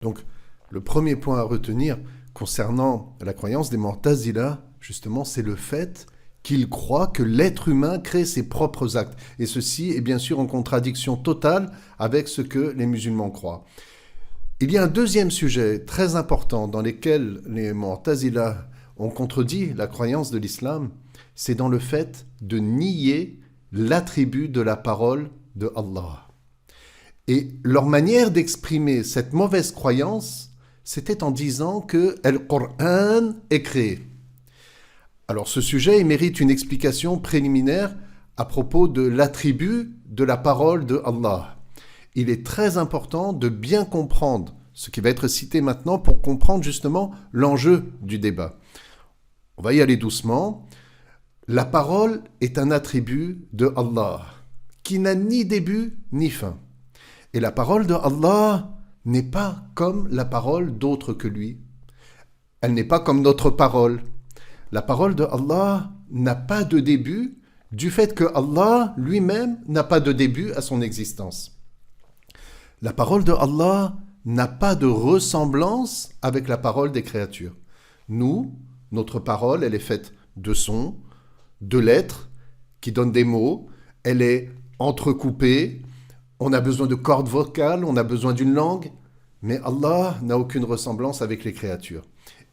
Donc, le premier point à retenir concernant la croyance des Mu'tazila, justement, c'est le fait qu'ils croient que l'être humain crée ses propres actes. Et ceci est bien sûr en contradiction totale avec ce que les musulmans croient. Il y a un deuxième sujet très important dans lequel les Mu'tazila ont contredit la croyance de l'islam, c'est dans le fait de nier l'attribut de la parole de Allah. Et leur manière d'exprimer cette mauvaise croyance, c'était en disant que le Coran est créé. Alors ce sujet il mérite une explication préliminaire à propos de l'attribut de la parole de Allah. Il est très important de bien comprendre ce qui va être cité maintenant pour comprendre justement l'enjeu du débat. On va y aller doucement. La parole est un attribut de Allah qui n'a ni début ni fin. Et la parole de Allah n'est pas comme la parole d'autres que lui. Elle n'est pas comme notre parole. La parole de Allah n'a pas de début du fait que Allah lui-même n'a pas de début à son existence. La parole de Allah n'a pas de ressemblance avec la parole des créatures. Nous, notre parole, elle est faite de sons, de lettres qui donnent des mots, elle est entrecoupée, on a besoin de cordes vocales, on a besoin d'une langue, mais Allah n'a aucune ressemblance avec les créatures.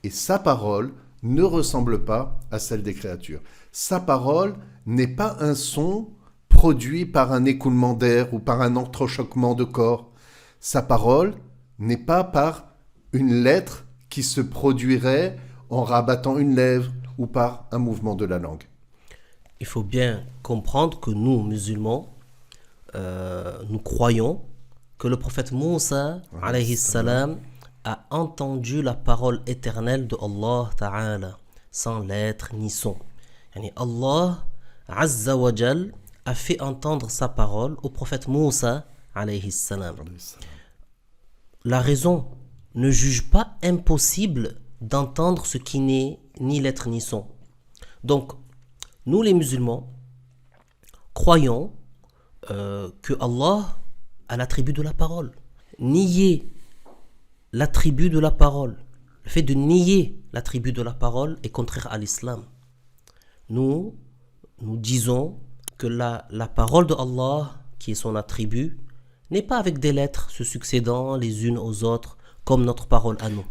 Et sa parole ne ressemble pas à celle des créatures. Sa parole n'est pas un son produit par un écoulement d'air ou par un entrechoquement de corps. Sa parole n'est pas par une lettre qui se produirait en rabattant une lèvre ou par un mouvement de la langue. Il faut bien comprendre que nous, musulmans, nous croyons que le prophète Moussa, alayhi salam, a entendu la parole éternelle de Allah Ta'ala, sans lettre ni son. Yani Allah, Azza wa Jal, a fait entendre sa parole au prophète Moussa, alayhi salam. La raison ne juge pas impossible d'entendre ce qui n'est ni lettre ni son. Donc, nous les musulmans, croyons que Allah a l'attribut de la parole. Nier l'attribut de la parole, le fait de nier l'attribut de la parole est contraire à l'islam. Nous disons que la parole de Allah, qui est son attribut, n'est pas avec des lettres se succédant les unes aux autres, comme notre parole à nous.